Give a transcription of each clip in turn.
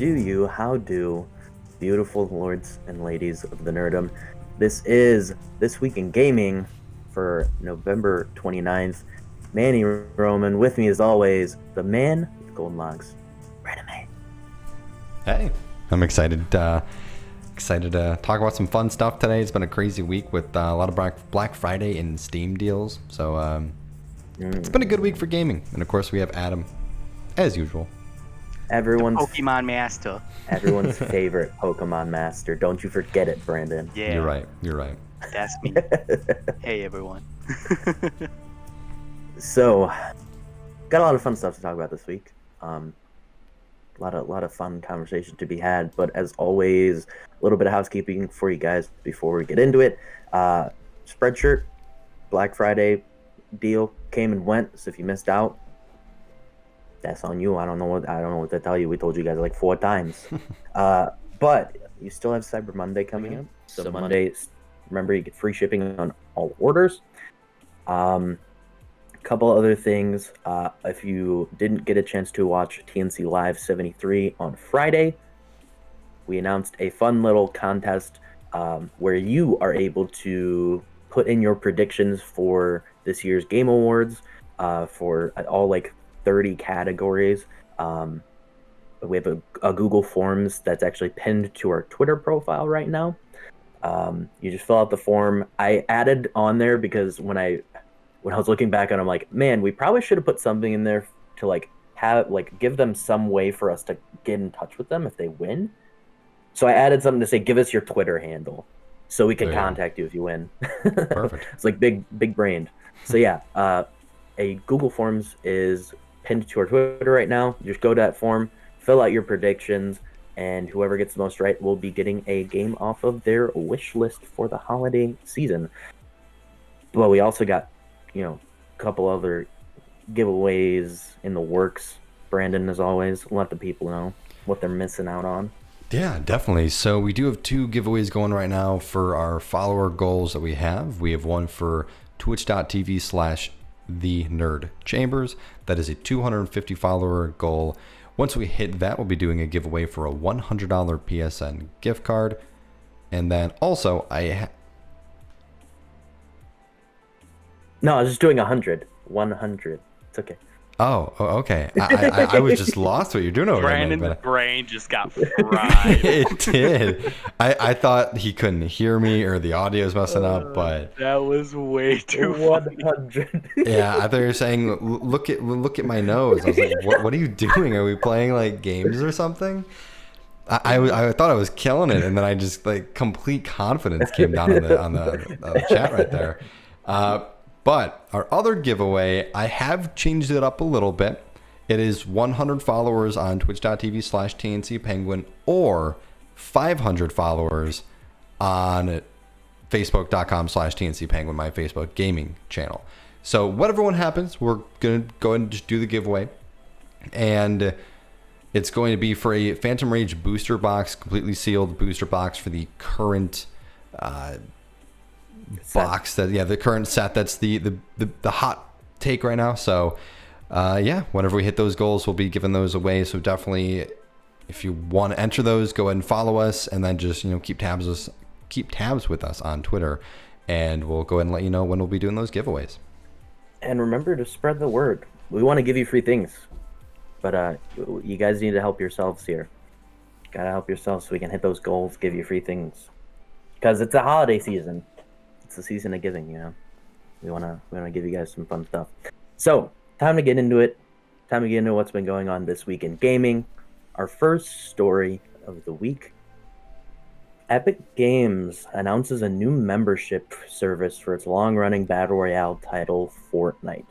do you? How do, beautiful lords and ladies of the nerdom? This is This Week in Gaming for November 29th. Manny Roman, with me as always, the man with golden locks, Brandon May. Hey, I'm excited to talk about some fun stuff today. It's been a crazy week with a lot of Black Friday and Steam deals. So it's been a good week for gaming. And of course, we have Adam, as usual. Everyone's Pokemon Master. Everyone's favorite Pokemon master. Don't you forget it, Brandon. Yeah. You're right. That's me. Hey, everyone. So, got a lot of fun stuff to talk about this week. A lot of fun conversation to be had. But as always, a little bit of housekeeping for you guys before we get into it. Spreadshirt, Black Friday deal came and went. So if you missed out, that's on you. I don't know what to tell you. We told you guys like 4 times. But you still have Cyber Monday coming up. So Monday, remember, you get free shipping on all orders. Couple other things. If you didn't get a chance to watch TNC Live 73 on Friday, we announced a fun little contest where you are able to put in your predictions for this year's Game Awards for all like 30 categories. We have a Google Forms that's actually pinned to our Twitter profile right now. You just fill out the form. I added on there because when I was looking back on it, I'm like, man, we probably should have put something in there to give them some way for us to get in touch with them if they win. So I added something to say, give us your Twitter handle so we can contact you if you win. Perfect. It's like big brained. So yeah, a Google Forms is pinned to our Twitter right now. You just go to that form, fill out your predictions, and whoever gets the most right will be getting a game off of their wish list for the holiday season. Well, we also got, a couple other giveaways in the works. Brandon, as always, let the people know what they're missing out on. Yeah, definitely. So we do have 2 giveaways going right now for our follower goals that we have. We have one for twitch.tv/thenerdchambers. That is a 250 follower goal. Once we hit that, we'll be doing a giveaway for a $100 PSN gift card. And then also No, I was just doing 100. 100. It's okay. Oh, okay. I was just lost what you're doing over there. Brandon's brain just got fried. It did. I thought he couldn't hear me or the audio was messing up, but that was way too funny. 100. Yeah, I thought you were saying, look at my nose. I was like, what are you doing? Are we playing like games or something? I thought I was killing it, and then I just complete confidence came down on the chat right there. But our other giveaway, I have changed it up a little bit. It is 100 followers on twitch.tv/TNCPenguin or 500 followers on facebook.com/TNCPenguin, my Facebook gaming channel. So whatever one happens, we're going to go ahead and just do the giveaway. And it's going to be for a Phantom Rage booster box, completely sealed booster box for the current box the current set that's the hot take right now. So whenever we hit those goals, we'll be giving those away. So definitely, if you want to enter those, go ahead and follow us, and then just keep tabs with us on Twitter, and we'll go ahead and let you know when we'll be doing those giveaways. And remember to spread the word. We want to give you free things, but you guys need to help yourselves here. Gotta help yourselves so we can hit those goals, give you free things, because it's a holiday season. It's the season of giving, We wanna give you guys some fun stuff. So, time to get into it. Time to get into what's been going on this week in gaming. Our first story of the week. Epic Games announces a new membership service for its long-running Battle Royale title, Fortnite.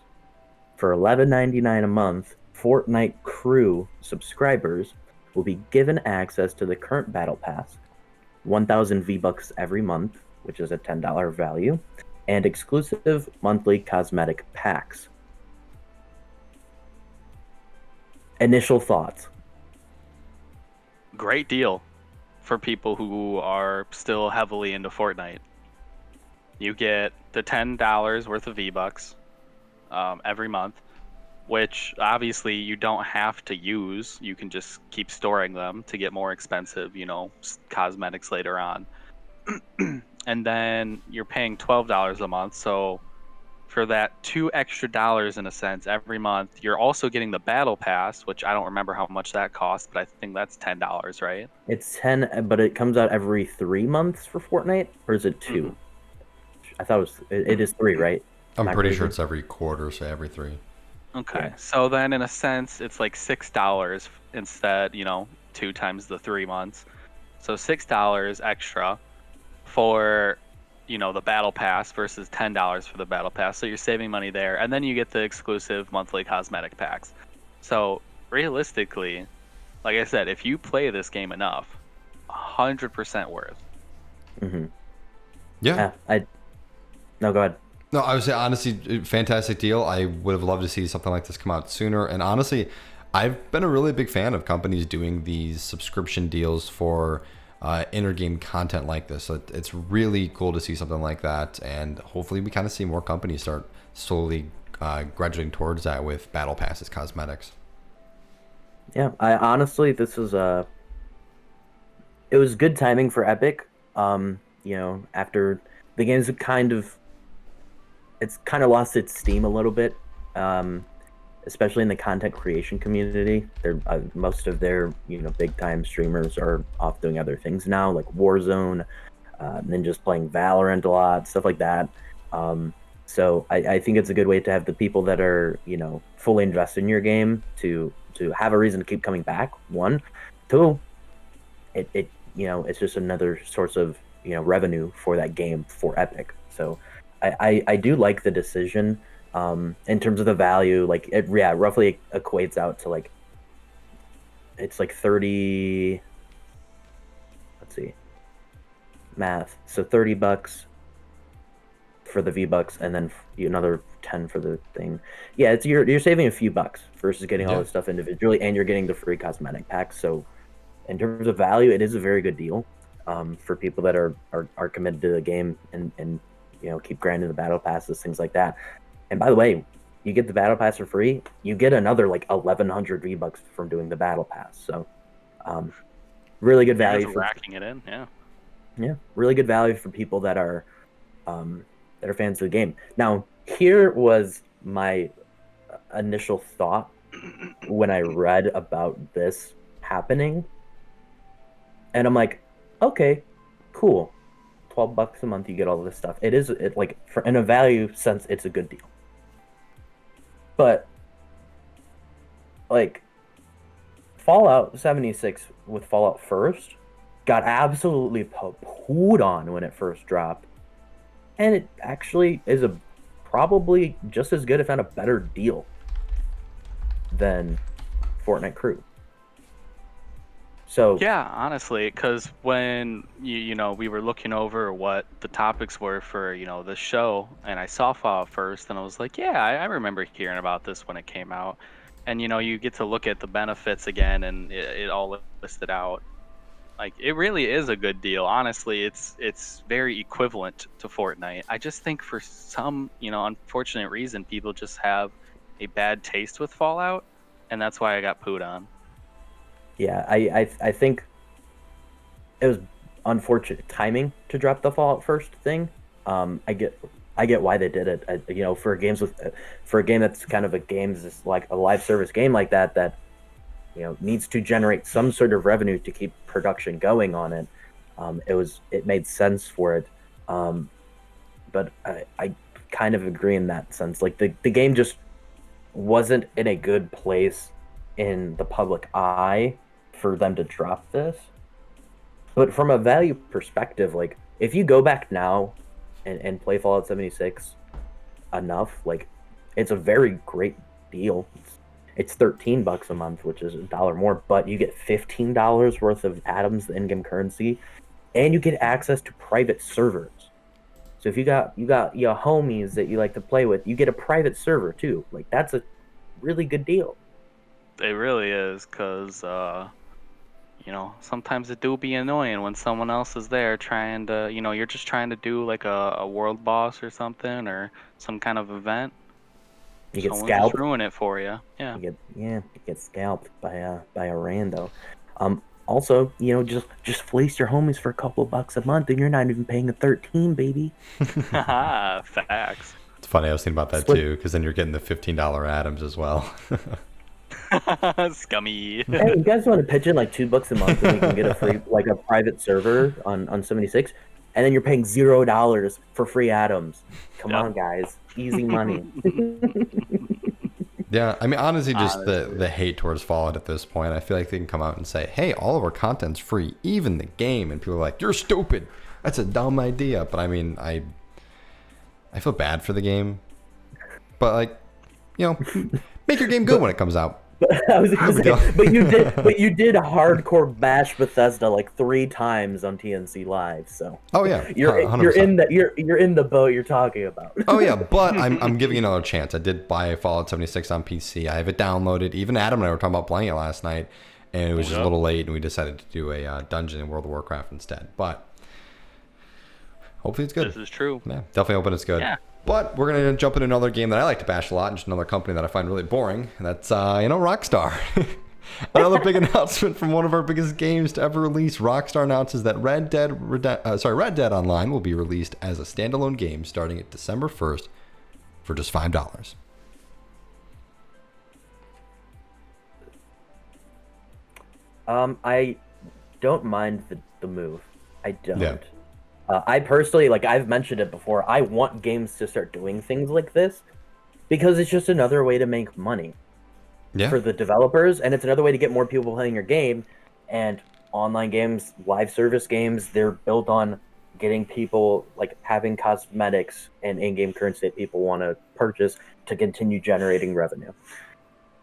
For $11.99 a month, Fortnite Crew subscribers will be given access to the current Battle Pass, 1,000 V-Bucks every month, which is a $10 value, and exclusive monthly cosmetic packs. Initial thoughts? Great deal for people who are still heavily into Fortnite. You get the $10 worth of V-Bucks every month. which obviously you don't have to use. You can just keep storing them to get more expensive, cosmetics later on. And then you're paying $12 a month. So for that $2 extra in a sense every month, you're also getting the battle pass, which I don't remember how much that costs, but I think that's $10, right? It's 10, but it comes out every 3 months for Fortnite, or is it 2? Mhm. I thought it is 3, right? Am I'm I pretty sure crazy? it's every quarter, so every 3. Okay. Yeah. So then in a sense it's like $6 instead, 2 times the 3 months. So $6 extra for the battle pass versus $10 for the battle pass. So you're saving money there, and then you get the exclusive monthly cosmetic packs. So realistically, like I said, if you play this game enough, 100% worth. Mm-hmm. Yeah. Yeah. No, go ahead. No, I would say honestly, fantastic deal. I would have loved to see something like this come out sooner. And honestly, I've been a really big fan of companies doing these subscription deals for inter-game content like this. So it's really cool to see something like that. And hopefully, we kind of see more companies start slowly graduating towards that with battle passes, cosmetics. Yeah. I honestly, this is it was good timing for Epic. After the game's it's kind of lost its steam a little bit, especially in the content creation community. They're most of their big time streamers are off doing other things now, like Warzone, and then just playing Valorant a lot, stuff like that. So I think it's a good way to have the people that are fully invested in your game to have a reason to keep coming back. One, two, it's just another source of revenue for that game for Epic. So I do like the decision. In terms of the value, like roughly equates out to like it's like 30. Let's see, math. So $30 for the V-Bucks, and then another 10 for the thing. Yeah, you're saving a few bucks versus getting all Yeah. this stuff individually, and you're getting the free cosmetic packs. So in terms of value, it is a very good deal for people that are committed to the game and keep grinding the battle passes, things like that. And by the way, you get the battle pass for free. You get another like 1,100 V-Bucks from doing the battle pass. So really good You're value just for racking it in, yeah. really good value for people that are fans of the game. Now, here was my initial thought when I read about this happening. And I'm like, okay, cool. $12 a month, you get all this stuff. In a value sense, it's a good deal. But like Fallout 76 with Fallout First got absolutely pooed on when it first dropped. And it actually is probably just as good, if not a better deal than Fortnite Crew. So Yeah, honestly, because when we were looking over what the topics were for the show, and I saw Fallout First, and I was like, yeah, I remember hearing about this when it came out, and you get to look at the benefits again, and it all listed out. Like it really is a good deal. Honestly, it's very equivalent to Fortnite. I just think for some unfortunate reason, people just have a bad taste with Fallout, and that's why I got pooed on. yeah, I think it was unfortunate timing to drop the Fallout First thing. I get why they did it. For a game that's kind of just like a live service game like that needs to generate some sort of revenue to keep production going on it. It made sense for it. But I kind of agree in that sense. Like the game just wasn't in a good place in the public eye for them to drop this. But from a value perspective, like if you go back now and play Fallout 76 enough, like it's a very great deal. It's $13 a month, which is $1 more, but you get $15 worth of atoms, the in-game currency, and you get access to private servers. So if you got your homies that you like to play with, you get a private server too. Like that's a really good deal. It really is, because sometimes it do be annoying when someone else is there trying to, you're just trying to do like a world boss or something or some kind of event. You get Someone's just scalped. ruin it for you. Yeah. You get scalped by a rando. Also, just fleece your homies for a couple bucks a month, and you're not even paying a 13, baby. Haha, facts. It's funny. I was thinking about that Slip. too, because then you're getting the $15 Adams as well. Scummy. Hey, you guys want to pitch in like $2 a month, and we can get a free like a private server on 76, and then you're paying $0 for free atoms. Come Yep. on, guys, easy money. Yeah, I mean, honestly, just the Honestly. hate towards Fallout at this point. I feel like they can come out and say, "Hey, all of our content's free, even the game," and people are like, "You're stupid. That's a dumb idea." But I mean, I feel bad for the game, but like, make your game good when it comes out. I was gonna go. say, but you did hardcore bash Bethesda like 3 times on TNC Live, so Oh yeah, you're 100%. you're in the boat you're talking about. Oh yeah, but I'm giving it another chance. I did buy Fallout 76 on PC. I have it downloaded. Even Adam and I were talking about playing it last night, and it was just a little late, and we decided to do a dungeon in World of Warcraft instead. But hopefully it's good. This is true. Yeah, definitely hoping it's good. Yeah. But we're gonna jump into another game that I like to bash a lot, and just another company that I find really boring. And that's Rockstar. Another big announcement from one of our biggest games to ever release. Rockstar announces that Red Dead Online will be released as a standalone game starting at December 1st for just $5. I don't mind the move. I don't. Yeah. I personally, like I've mentioned it before, I want games to start doing things like this because it's just another way to make money Yeah. for the developers, and it's another way to get more people playing your game. And online games, live service games, they're built on getting people, like having cosmetics and in-game currency that people want to purchase to continue generating revenue.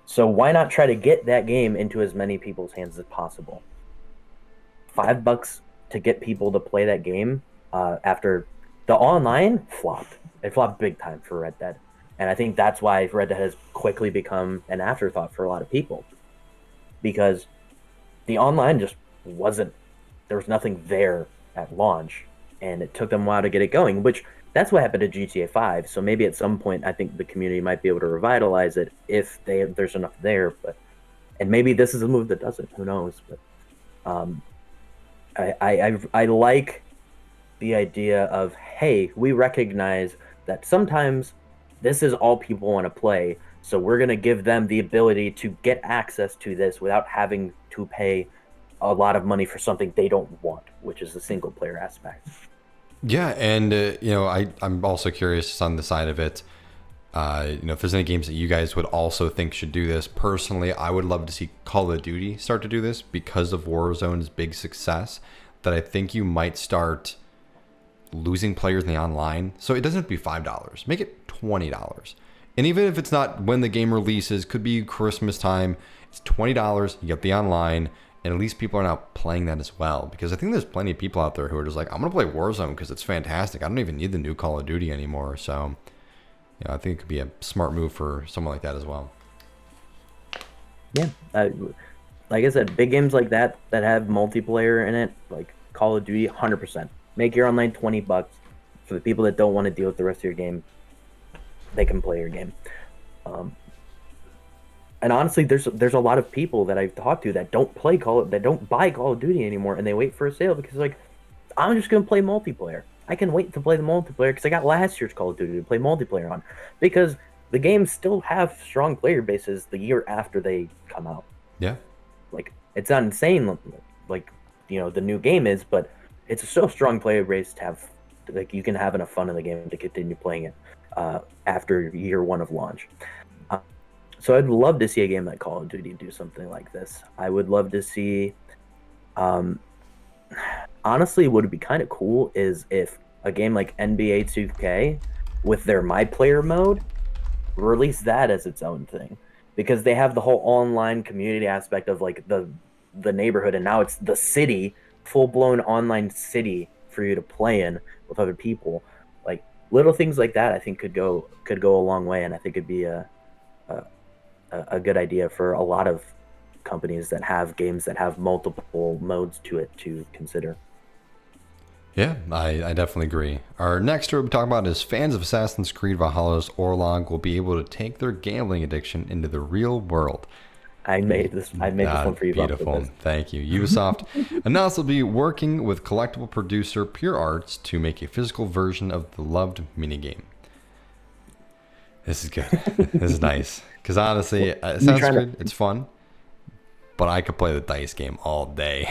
So why not try to get that game into as many people's hands as possible? $5 to get people to play that game after the online flopped. It flopped big time for Red Dead. And I think that's why Red Dead has quickly become an afterthought for a lot of people. Because the online just wasn't, there was nothing there at launch. And it took them a while to get it going, which that's what happened to GTA 5. So maybe at some point, I think the community might be able to revitalize it if there's enough there. And maybe this is a move that does it. Who knows? But I like the idea of, hey, we recognize that sometimes this is all people want to play, so we're going to give them the ability to get access to this without having to pay a lot of money for something they don't want, which is the single player aspect. Yeah, and I'm also curious on the side of it. If there's any games that you guys would also think should do this. Personally, I would love to see Call of Duty start to do this because of Warzone's big success. That I think you might start losing players in the online. So it doesn't have to be $5. Make it $20. And even if it's not when the game releases, could be Christmas time, it's $20. You get the online, and at least people are now playing that as well. Because I think there's plenty of people out there who are just like, I'm going to play Warzone because it's fantastic. I don't even need the new Call of Duty anymore. So I think it could be a smart move for someone like that as well. Yeah. Like I said, big games like that have multiplayer in it, like Call of Duty, 100%. Make your online $20 for the people that don't want to deal with the rest of your game. They can play your game. And honestly, there's a lot of people that I've talked to that don't buy Call of Duty anymore, and they wait for a sale because like, I'm just gonna play multiplayer. I can wait to play the multiplayer because I got last year's Call of Duty to play multiplayer on, because the games still have strong player bases the year after they come out. Yeah. Like, it's not insane like the new game is, but it's a so strong player base to have, like, you can have enough fun in the game to continue playing it after year one of launch. So I'd love to see a game like Call of Duty do something like this. I would love to see, honestly, what would be kind of cool is if a game like NBA 2K with their My Player mode release that as its own thing, because they have the whole online community aspect of like the neighborhood, and now it's the city, full-blown online city for you to play in with other people. Like, little things like that I think could go a long way, and I think it'd be a good idea for a lot of companies that have games that have multiple modes to it to consider. Yeah, I definitely agree. Our next story we'll be talking about is fans of Assassin's Creed Valhalla's Orlog will be able to take their gambling addiction into the real world. I made this one for you. Beautiful. Thank you. Ubisoft announced they'll be working with collectible producer Pure Arts to make a physical version of the loved minigame. This is good. This is nice. Because honestly, Assassin's Creed, it's fun. But I could play the dice game all day.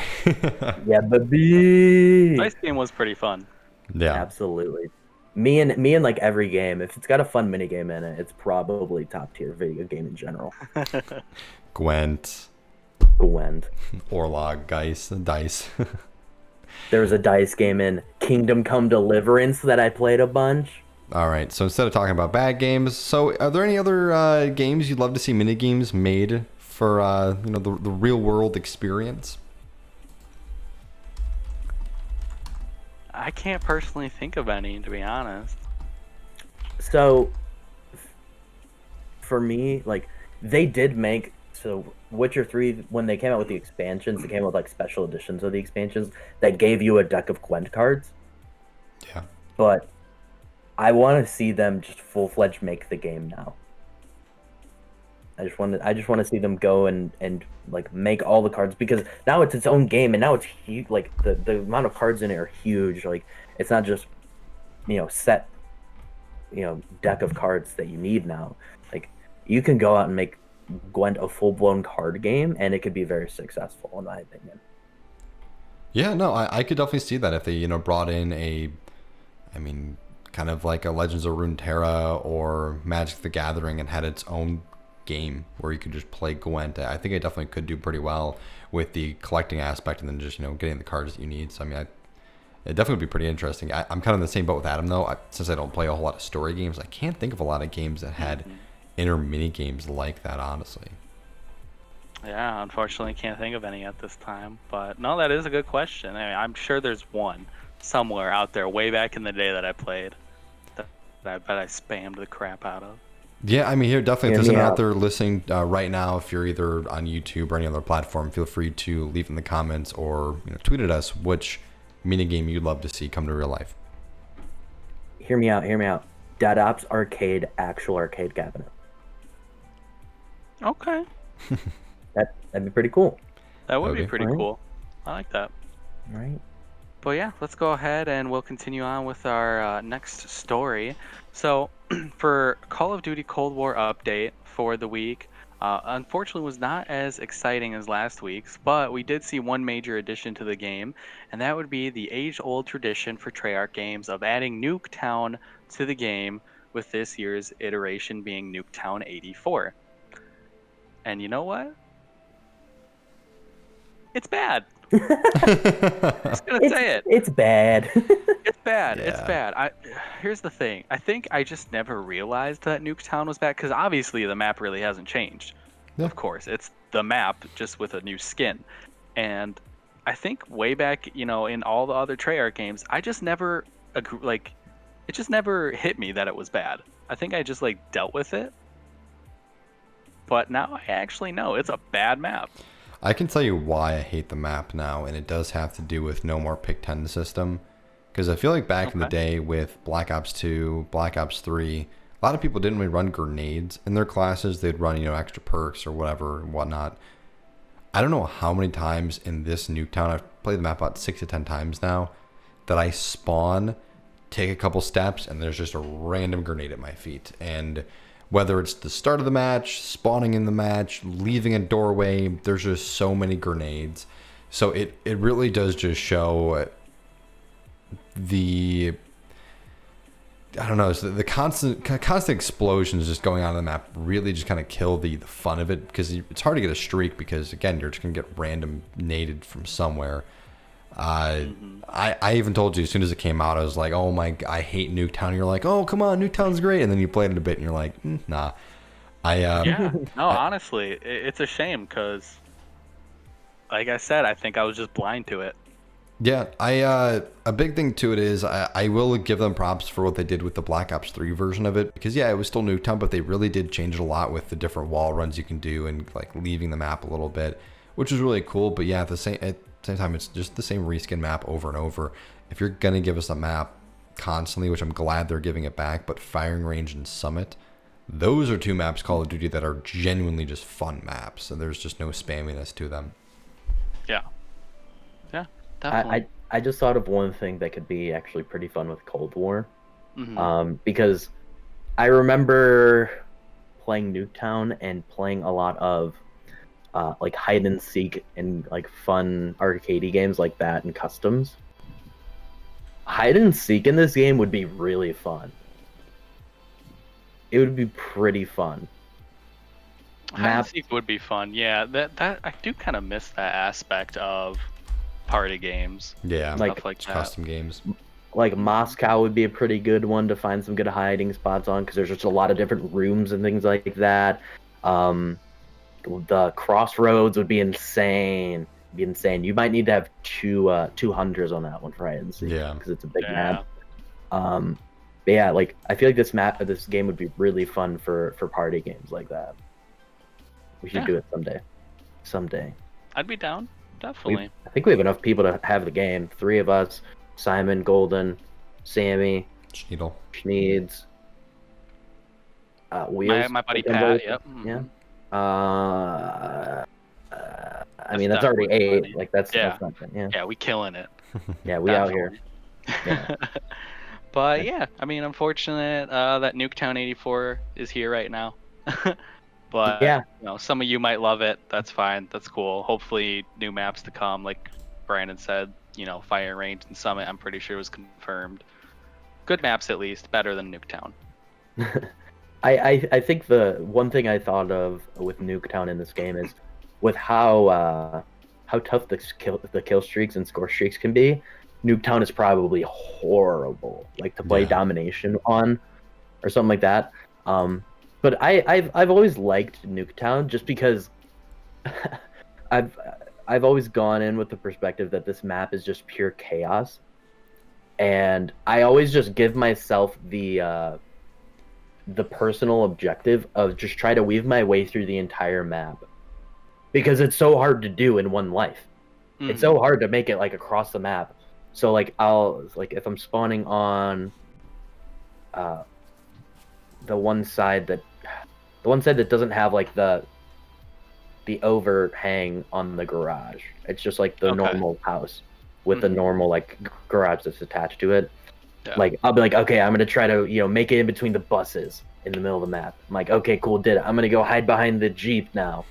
Yeah, baby. Dice game was pretty fun. Yeah, Absolutely. Me and like every game, if it's got a fun mini game in it, it's probably top tier video game in general. Gwent, Gwent. Orlog, dice. There was a dice game in Kingdom Come Deliverance that I played a bunch. All right, so instead of talking about bad games, so are there any other games you'd love to see mini games made for the real world experience? I can't personally think of any, to be honest. So for me, like they did make Witcher 3 when they came out with the expansions, they came out with like special editions of the expansions that gave you a deck of Gwent cards. Yeah. But I want to see them just full-fledged make the game now. I just want to see them go and like make all the cards, because now it's its own game and now it's huge. Like the amount of cards in it are huge. Like it's not just set deck of cards that you need now. Like you can go out and make Gwent a full-blown card game and it could be very successful in my opinion. Yeah, no, I could definitely see that if they brought in kind of like a Legends of Runeterra or Magic the Gathering and had its own game where you could just play Gwent. I think it definitely could do pretty well with the collecting aspect and then just getting the cards that you need. So it definitely would be pretty interesting. I'm kind of in the same boat with Adam though. Since I don't play a whole lot of story games, I can't think of a lot of games that had inner mini games like that, honestly. Yeah, unfortunately can't think of any at this time. But no, that is a good question. I mean, I'm sure there's one somewhere out there way back in the day that I played that I bet I spammed the crap out of. Yeah, I mean, here definitely, if there's anyone out there listening right now, if you're either on YouTube or any other platform, feel free to leave in the comments or tweet at us which minigame you'd love to see come to real life. Hear me out. Dead Ops Arcade, actual arcade cabinet. Okay. That'd be pretty cool. That would be pretty cool. I like that. Right. But yeah, let's go ahead and we'll continue on with our next story. So for Call of Duty Cold War update for the week, unfortunately was not as exciting as last week's, but we did see one major addition to the game, and that would be the age-old tradition for Treyarch games of adding Nuketown to the game, with this year's iteration being Nuketown 84. And you know what? It's bad. I'm just gonna say it. It's bad. It's bad. Yeah. It's bad. Here's the thing. I think I just never realized that Nuketown was bad because obviously the map really hasn't changed. Yeah. Of course, it's the map just with a new skin. And I think way back, in all the other Treyarch games, I just never it just never hit me that it was bad. I think I just dealt with it. But now I actually know it's a bad map. I can tell you why I hate the map now, and it does have to do with no more pick 10 system. Because I feel like back in the day with Black Ops 2, Black Ops 3, a lot of people didn't really run grenades in their classes. They'd run, extra perks or whatever and whatnot. I don't know how many times in this Nuketown, I've played the map about 6 to 10 times now, that I spawn, take a couple steps, and there's just a random grenade at my feet. And whether it's the start of the match, spawning in the match, leaving a doorway, there's just so many grenades. So it really does just show the constant explosions just going on in the map really just kind of kill the fun of it, because it's hard to get a streak because, again, you're just going to get random naded from somewhere. I even told you as soon as it came out, I was like, oh my, I hate Nuketown. You're like, oh, come on, Nuketown's great. And then you played it a bit and you're like, nah. Honestly, it's a shame because, like I said, I think I was just blind to it. Yeah, a big thing to it is I will give them props for what they did with the Black Ops 3 version of it, because it was still Nuketown, but they really did change it a lot with the different wall runs you can do and leaving the map a little bit, which was really cool. But yeah, at the same time, it's just the same reskin map over and over. If you're gonna give us a map constantly, which I'm glad they're giving it back, but Firing Range and Summit, those are 2 maps Call of Duty that are genuinely just fun maps, and there's just no spamminess to them. Yeah. Yeah, definitely. I just thought of one thing that could be actually pretty fun with Cold War. Mhm. Because I remember playing Nuketown and playing a lot of like hide and seek and like fun arcadey games like that and customs. Hide and seek in this game would be really fun. It would be pretty fun. Hide and seek would be fun. Yeah, that I do kind of miss that aspect of party games. Yeah, Like- Stuff like that. custom games. Like Moscow would be a pretty good one to find some good hiding spots on because there's just a lot of different rooms and things like that. The Crossroads would be insane. You might need to have two hunters on that one for hide and seek. Yeah. Because it's a big Yeah. map. But yeah, like I feel like this game would be really fun for party games like that. We should Yeah. do it someday. I'd be down. Definitely. I think we have enough people to have the game. 3 of us: Simon, Golden, Sammy, Schneedle. Schneeds, Wheels. My buddy Golden Pat. Joystick. Yep. Yeah. mhm. I mean, that's already definitely 8. funny. Like that's Yeah. nothing. Yeah. Yeah, we killing it. Yeah, we out here. Definitely. But yeah, I mean, unfortunate that Nuketown 84 is here right now. But Yeah. you know, some of you might love it. That's fine. That's cool. Hopefully, new maps to come. Like Brandon said, you know, Fire Range and Summit. I'm pretty sure was confirmed. Good maps at least, better than Nuketown. I think the one thing I thought of with Nuketown in this game is with how tough the kill streaks and score streaks can be. Nuketown is probably horrible, like to play Yeah. domination on, or something like that. But I've always liked Nuketown just because I've always gone in with the perspective that this map is just pure chaos, and I always just give myself the personal objective of just try to weave my way through the entire map, because it's so hard to do in one life. It's so hard to make it like across the map. So like if I'm spawning on the one side that doesn't have like the overhang on the garage. It's just like the Okay. normal house with the Mhm. normal like garage that's attached to it. Yeah. Like I'll be like, okay, I'm gonna try to make it in between the buses in the middle of the map. I'm like, okay, cool, did it. I'm gonna go hide behind the Jeep now.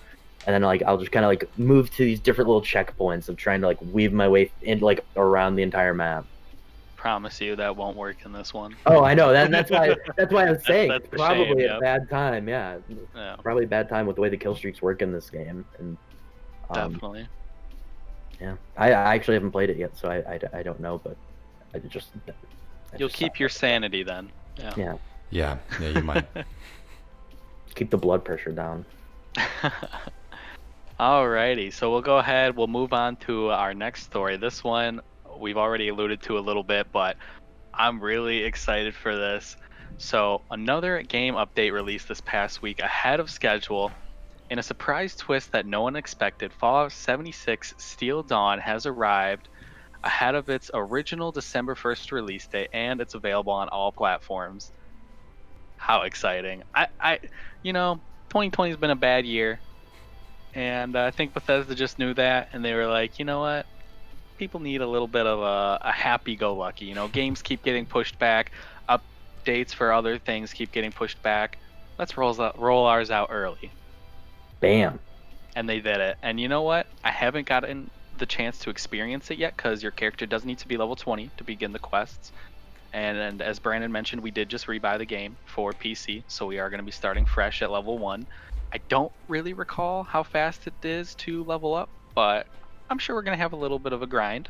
And then like I'll just kind of like move to these different little checkpoints of trying to like weave my way in like around the entire map. Promise you that won't work in this one. Oh, I know that's why I'm saying That's it's the probably shame, a yep. bad time. Yeah, Yeah, probably a bad time with the way the kill streaks work in this game. And definitely. yeah, I actually haven't played it yet, so I don't know, but I just You'll keep your sanity then. Yeah. yeah, Yeah, you might. keep the blood pressure down. Alrighty, so we'll go ahead. We'll move on to our next story. This one we've already alluded to a little bit, but I'm really excited for this. So another game update released this past week ahead of schedule. In a surprise twist that no one expected, Fallout 76 Steel Dawn has arrived ahead of its original December 1st release date, and it's available on all platforms. How exciting. I 2020 has been a bad year, and I think Bethesda just knew that, and they were like, you know what? People need a little bit of a happy-go-lucky. Games keep getting pushed back, updates for other things keep getting pushed back. Let's roll ours out early. Bam. And they did it. And you know what? I haven't gotten the chance to experience it yet because your character does need to be level 20 to begin the quests. And as Brandon mentioned, we did just rebuy the game for PC, so we are going to be starting fresh at level 1. I don't really recall how fast it is to level up, but I'm sure we're going to have a little bit of a grind.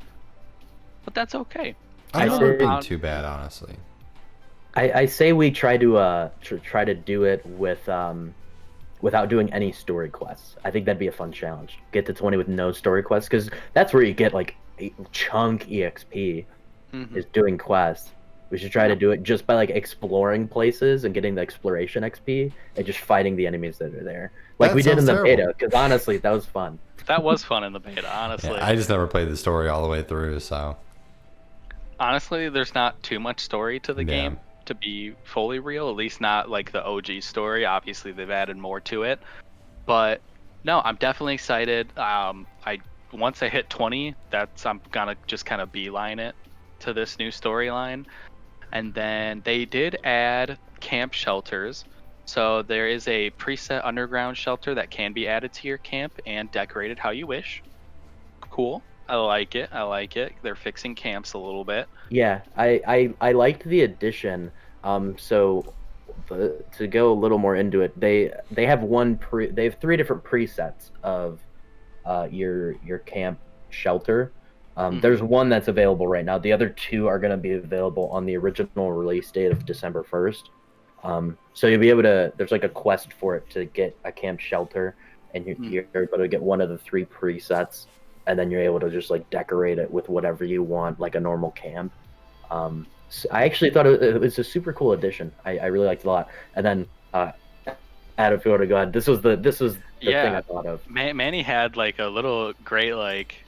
But that's okay. I've I never say- been too bad, honestly. I say we try to try to do it with without doing any story quests. I think that'd be a fun challenge. Get to 20 with no story quests, because that's where you get like a chunk EXP Mhm. is doing quests. We should try to do it just by like exploring places and getting the exploration XP and just fighting the enemies that are there, like That we did in sounds the terrible. beta. Because honestly, that was fun. That was fun in the beta, honestly. Yeah, I just never played the story all the way through, so Honestly, there's not too much story to the yeah. game to be fully real, at least not like the OG story. Obviously, they've added more to it. But no, I'm definitely excited. I once I hit 20, I'm gonna just kind of beeline it to this new storyline. And then they did add camp shelters. So there is a preset underground shelter that can be added to your camp and decorated how you wish. Cool. I like it. I like it. They're fixing camps a little bit. Yeah, I liked the addition. So to go a little more into it, they have they have three different presets of your camp shelter. There's one that's available right now. The other two are going to be available on the original release date of December 1st. So you'll be able to. There's like a quest for it to get a camp shelter, and you're able to get one of the three presets, and then you're able to just like decorate it with whatever you want, like a normal camp. So I actually thought it was a super cool addition. I really liked it a lot. And then, Adam, if you want to go ahead, this was the thing I thought of. Manny had like a little great like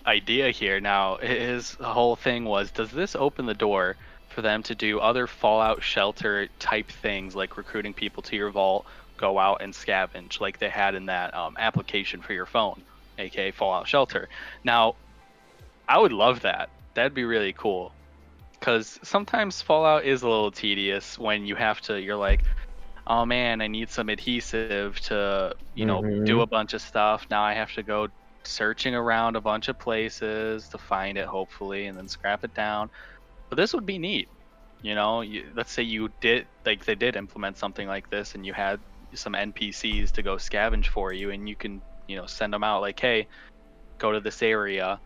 idea here. Now his whole thing was, does this open the door for them to do other Fallout shelter type things, like recruiting people to your vault, go out and scavenge, like they had in that application for your phone, aka Fallout Shelter? Now, I would love that. That'd be really cool. Because sometimes Fallout is a little tedious when you're like, oh man, I need some adhesive to, do a bunch of stuff. Now I have to go searching around a bunch of places to find it, hopefully, and then scrap it down. But this would be neat. Let's say they did implement something like this, and you had some NPCs to go scavenge for you, and you can, send them out like, hey, go to this area.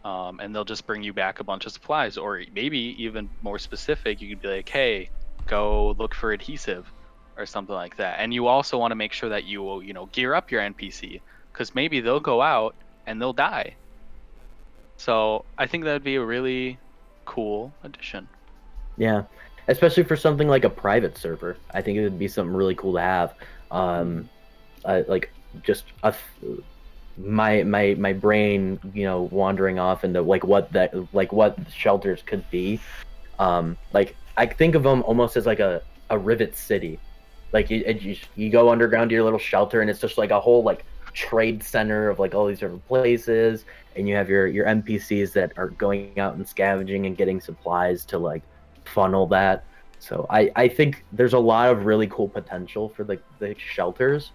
And they'll just bring you back a bunch of supplies. Or maybe even more specific, you could be like, hey, go look for adhesive or something like that. And you also want to make sure that you gear up your NPC, because maybe they'll go out and they'll die. So I think that would be a really cool addition. Yeah, especially for something like a private server. I think it would be something really cool to have. Like just my brain, wandering off into what shelters could be. Like I think of them almost as like a rivet city. Like you go underground to your little shelter, and it's just like a whole like trade center of like all these different places, and you have your NPCs that are going out and scavenging and getting supplies to like funnel that. So I think there's a lot of really cool potential for the shelters.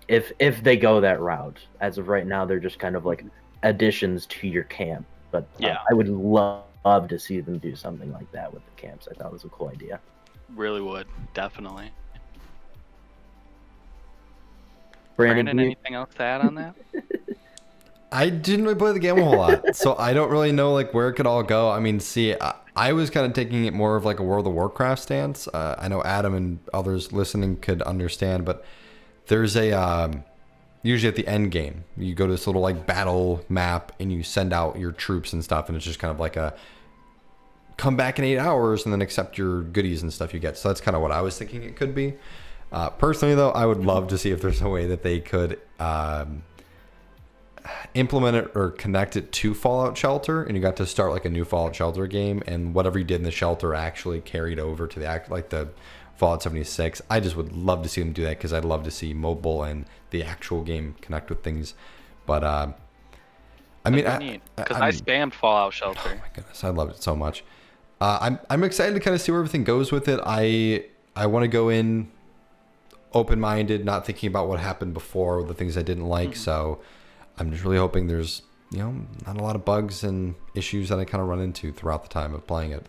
If they go that route. As of right now, they're just kind of like additions to your camp. But I would love to see them do something like that with the camps. I thought it was a cool idea. Really would, definitely. Brandon, anything else to add on that? I didn't really play the game a whole lot, so I don't really know like where it could all go. I mean, see, I was kind of taking it more of like a World of Warcraft stance. I know Adam and others listening could understand, but there's usually at the end game, you go to this little like battle map and you send out your troops and stuff, and it's just kind of like a come back in 8 hours and then accept your goodies and stuff you get. So that's kind of what I was thinking it could be. Personally though, I would love to see if there's a way that they could implement it or connect it to Fallout Shelter, and you got to start like a new Fallout Shelter game, and whatever you did in the shelter actually carried over to the Fallout 76. I just would love to see them do that, because I'd love to see mobile and the actual game connect with things. But I mean, because I spammed Fallout Shelter. Oh my goodness, I loved it so much. I'm excited to kind of see where everything goes with it. I want to go in open-minded, not thinking about what happened before, the things I didn't like. So I'm just really hoping there's not a lot of bugs and issues that I kind of run into throughout the time of playing it.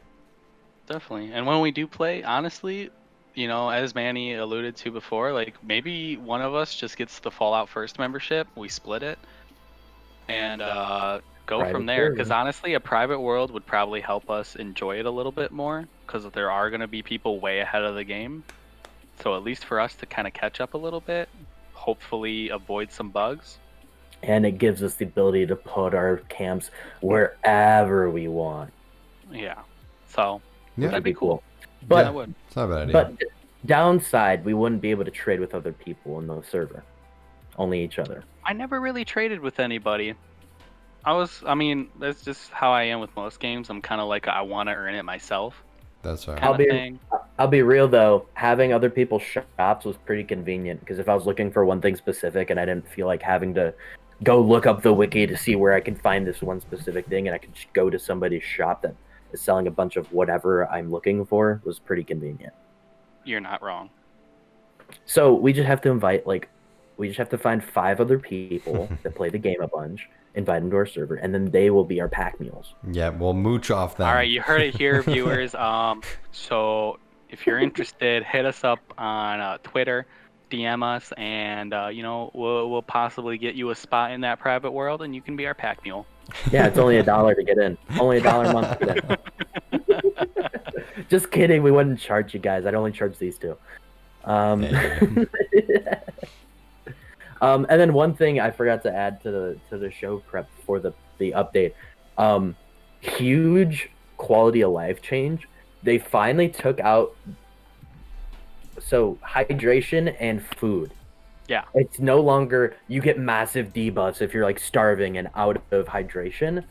Definitely. And when we do play, honestly, as Manny alluded to before, like maybe one of us just gets the Fallout First membership, we split it, and go Private from there. server. Because honestly, a private world would probably help us enjoy it a little bit more, because there are going to be people way ahead of the game. So at least for us to kind of catch up a little bit, hopefully avoid some bugs. And it gives us the ability to put our camps wherever we want. Yeah. So Yeah. that'd be cool. But that would. It's not a bad idea. But downside, we wouldn't be able to trade with other people in the server. Only each other. I never really traded with anybody. I mean, that's just how I am with most games. I'm kind of like, I want to earn it myself That's right. kind of thing. I'll be real though. Having other people's shops was pretty convenient because if I was looking for one thing specific and I didn't feel like having to go look up the wiki to see where I can find this one specific thing, and I could just go to somebody's shop that is selling a bunch of whatever I'm looking for, was pretty convenient. You're not wrong. So we just have to find 5 other people that play the game a bunch, invite them to our server, and then they will be our pack mules. Yeah, we'll mooch off them. All right, you heard it here, viewers. So if you're interested, hit us up on Twitter, DM us, and we'll possibly get you a spot in that private world, and you can be our pack mule. Yeah, it's only $1 to get in. Only $1 a month to get in. Just kidding. We wouldn't charge you guys. I'd only charge these 2. And then one thing I forgot to add to the show prep for the update. Huge quality of life change. They finally took out hydration and food. Yeah. It's no longer you get massive debuffs if you're like starving and out of hydration.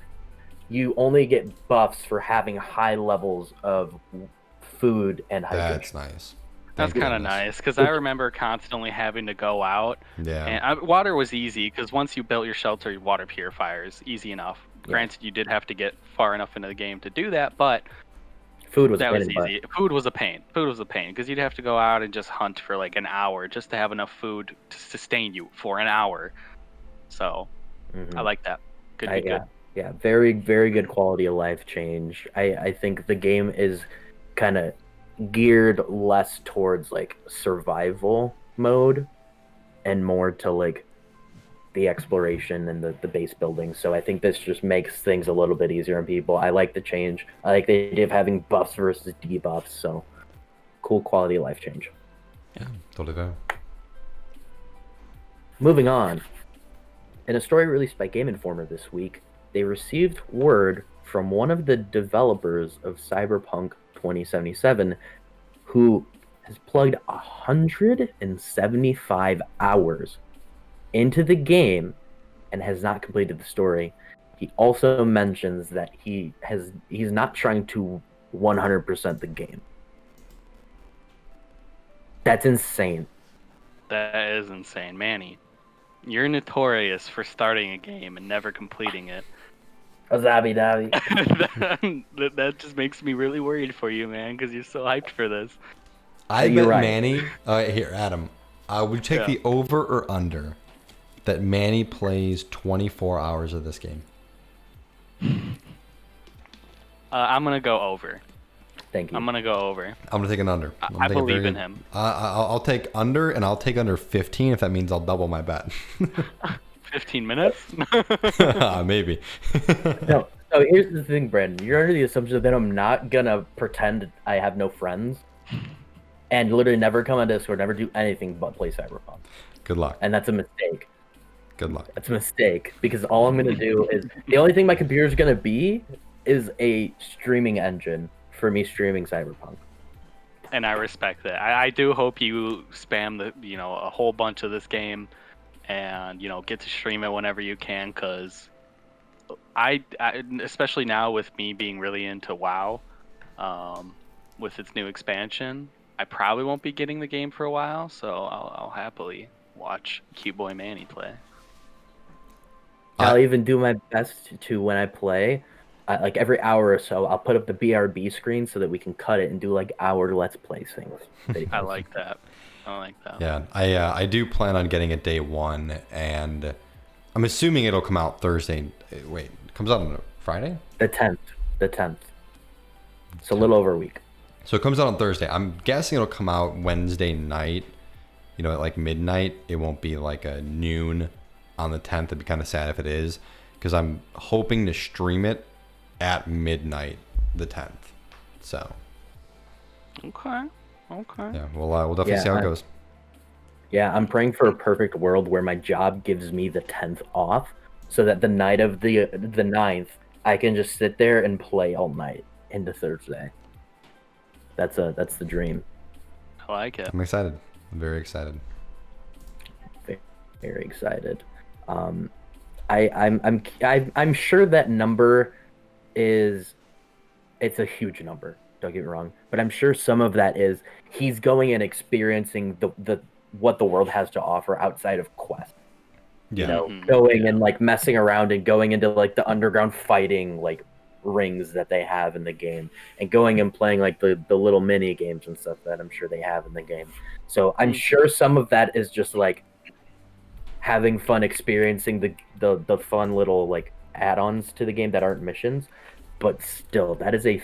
You only get buffs for having high levels of food and hydration. That's nice. That's kind of nice because I remember constantly having to go out. Yeah. And water was easy because once you built your shelter, your water purifier is easy enough. Yeah. Granted, you did have to get far enough into the game to do that, but food was easy. Food was a pain. Food was a pain because you'd have to go out and just hunt for like an hour just to have enough food to sustain you for an hour. So I like that. Good. Yeah, very, very good quality of life change. I think the game is kind of geared less towards like survival mode and more to like the exploration and the base building. So I think this just makes things a little bit easier on people. I like the change. I like the idea of having buffs versus debuffs. So cool quality of life change. Yeah, totally fair. Moving on. In a story released by Game Informer this week, they received word from one of the developers of Cyberpunk 2077 who has plugged 175 hours into the game and has not completed the story. He also mentions that he's not trying to 100% the game. That's insane. That is insane. Manny, you're notorious for starting a game and never completing it. Azabi Dabi. that just makes me really worried for you, man, because you're so hyped for this. I You're bet right. Manny. Here, Adam. Would you take the over or under that Manny plays 24 hours of this game? I'm gonna go over. Thank you. I'm gonna go over. I'm gonna take an under. I believe in him. I'll take under, and I'll take under 15 if that means I'll double my bet. 15 minutes? Maybe. No. So here's the thing, Brandon. You're under the assumption that I'm not gonna pretend I have no friends and literally never come on Discord, never do anything but play Cyberpunk. Good luck. And that's a mistake. Good luck. That's a mistake because all I'm gonna do is the only thing my computer's gonna be is a streaming engine for me streaming Cyberpunk. And I respect that. I do hope you spam a whole bunch of this game and, get to stream it whenever you can, because I especially now with me being really into WoW, with its new expansion, I probably won't be getting the game for a while, so I'll happily watch Cute Boy Manny play. I'll even do my best to, when I play, like every hour or so, I'll put up the BRB screen so that we can cut it and do like hour Let's Play things. I like that. Yeah, I do plan on getting it day one, and I'm assuming it'll come out Thursday. Wait, it comes out on Friday? The 10th. It's a little over a week. So it comes out on Thursday. I'm guessing it'll come out Wednesday night, at like midnight. It won't be like a noon on the 10th. It'd be kind of sad if it is, because I'm hoping to stream it at midnight the 10th. So Okay. yeah, we'll definitely see how it goes. Yeah, I'm praying for a perfect world where my job gives me the 10th off, so that the night of the 9th, I can just sit there and play all night into Thursday. That's the dream. I like it. I'm excited. I'm very excited. Very excited. I'm sure that number is it's a huge number. Don't get me wrong, but I'm sure some of that is he's going and experiencing the what the world has to offer outside of Quest. You Yeah. know, Mhm. going Yeah. and like messing around and going into like the underground fighting like rings that they have in the game, and going and playing like the little mini games and stuff that I'm sure they have in the game. So I'm Mhm. sure some of that is just like having fun experiencing the fun little like add-ons to the game that aren't missions, but still that is a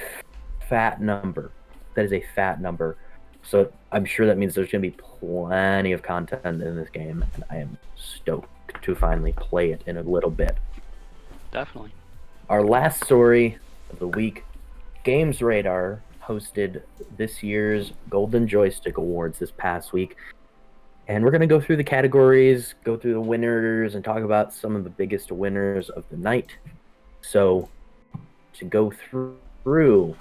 fat number. That is a fat number. So I'm sure that means there's going to be plenty of content in this game, and I am stoked to finally play it in a little bit. Definitely. Our last story of the week, Games Radar hosted this year's Golden Joystick Awards this past week. And we're going to go through the categories, go through the winners, and talk about some of the biggest winners of the night. So, to go through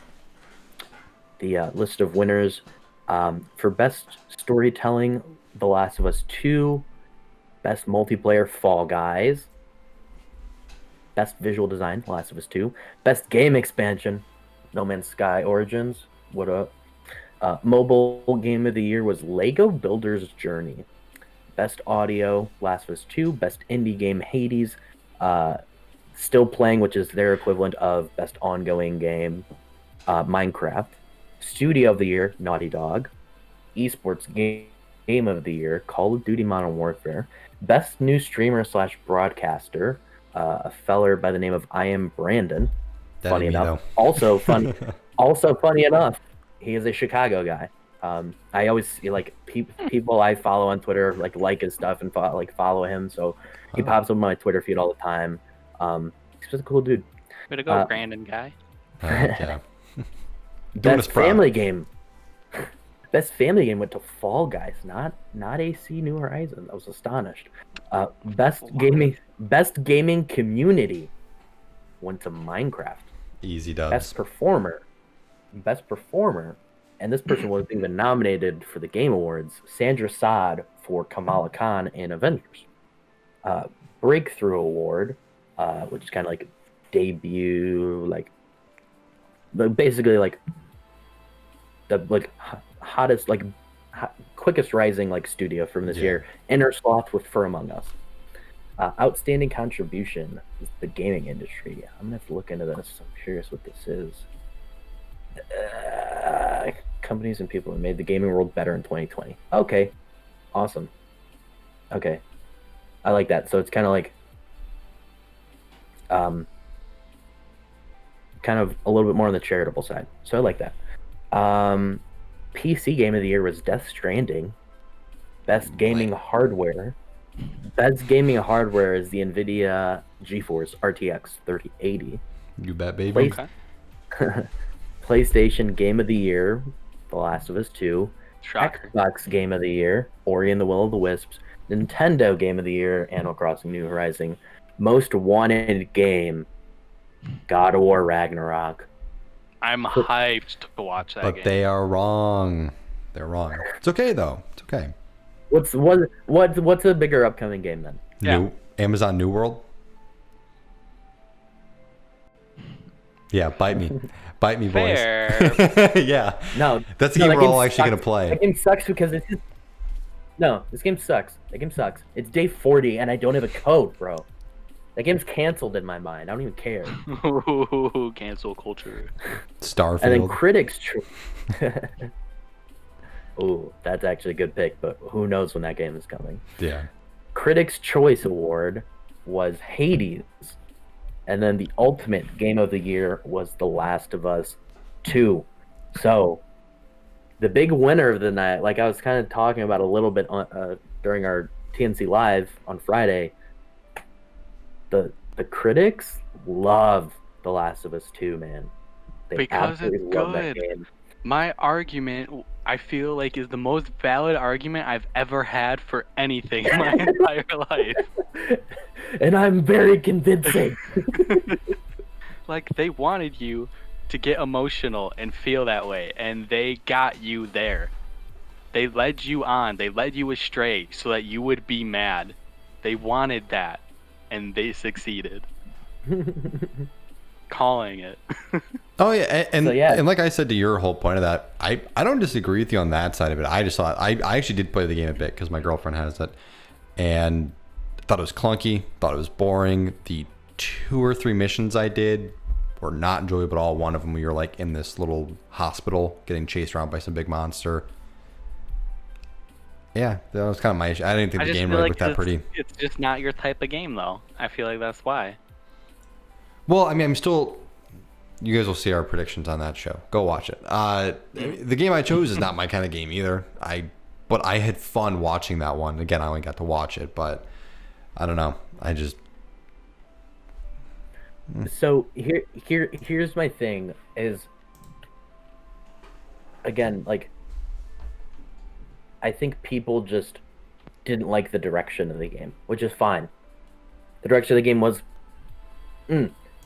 the list of winners, for Best Storytelling, The Last of Us 2, Best Multiplayer, Fall Guys, Best Visual Design, The Last of Us 2, Best Game Expansion, No Man's Sky Origins, what up? Mobile Game of the Year was Lego Builder's Journey. Best Audio, Last of Us 2. Best Indie Game, Hades. Still Playing, which is their equivalent of Best Ongoing Game, Minecraft. Studio of the Year, Naughty Dog. Esports Game of the Year, Call of Duty Modern Warfare. Best New Streamer / Broadcaster, a feller by the name of I Am Brandon. That Funny ain't me, enough. though. Also funny enough, he is a Chicago guy. I always see like people I follow on Twitter like his stuff and follow him, so he Oh. pops up on my Twitter feed all the time. He's just a cool dude. Way to go, Brandon guy. Yeah. Doing us Best proud. family game. Best family game went to Fall Guys, not AC New Horizons. I was astonished. Best gaming community went to Minecraft. Easy dubs. Best performer, and this person wasn't even nominated for the Game Awards. Sandra Saad for Kamala Khan in Avengers. Breakthrough Award, which is kind of like debut, basically like the hottest, quickest rising studio from this Yeah. year. Inner Sloth with For Among Us. Outstanding contribution is the gaming industry. I'm gonna have to look into this. I'm curious what this is. Companies and people who made the gaming world better in 2020. Okay, awesome. Okay, I like that. So it's kind of like, kind of a little bit more on the charitable side. So I like that. PC game of the year was Death Stranding. Best gaming hardware. Best gaming hardware is the NVIDIA GeForce RTX 3080. You bet, baby. Okay. PlayStation Game of the Year, The Last of Us 2. Shocker. Xbox Game of the Year, Ori and the Will of the Wisps. Nintendo Game of the Year, Animal Crossing New Horizon. Most wanted game, God of War Ragnarok. I'm hyped to watch that But game. they are wrong. They're wrong. It's okay, though. It's okay. What's a bigger upcoming game then? Yeah. Amazon New World. Yeah, bite me. Bite me, boys. Fair. Yeah. No, That's the no, game that we're game all actually going sucks. to play. That game sucks because it's just... No, this game sucks. That game sucks. It's day 40 and I don't have a code, bro. That game's canceled in my mind. I don't even care. Ooh, cancel culture. Starfield. And then critics... Ooh, that's actually a good pick, but who knows when that game is coming. Yeah. Critics' Choice Award was Hades. And then the ultimate game of the year was The Last of Us 2. So, the big winner of the night, like I was kind of talking about a little bit during our TNC Live on Friday, the critics love The Last of Us 2, man. They Because absolutely it's love that good. game. My argument, I feel like, is the most valid argument I've ever had for anything in my entire life. And I'm very convincing. Like, they wanted you to get emotional and feel that way, and they got you there. They led you on, they led you astray so that you would be mad. They wanted that, and they succeeded. Calling it. Oh yeah, and So, yeah. and like I said to your whole point of that, I don't disagree with you on that side of it. I just thought I actually did play the game a bit because my girlfriend has it, and thought it was clunky, thought it was boring. The 2 or 3 missions I did were not enjoyable at all. One of them we were like in this little hospital getting chased around by some big monster. Yeah, that was kind of my issue. I didn't think I the just game feel really like looked that pretty. it's just not your type of game, though. I feel like that's why. Well, I mean, I'm still. You guys will see our predictions on that show. Go watch it. The game I chose is not my kind of game either. But I had fun watching that one. Again, I only got to watch it, but I don't know. I just. So here's my thing is, again, like, I think people just didn't like the direction of the game, which is fine. The direction of the game was,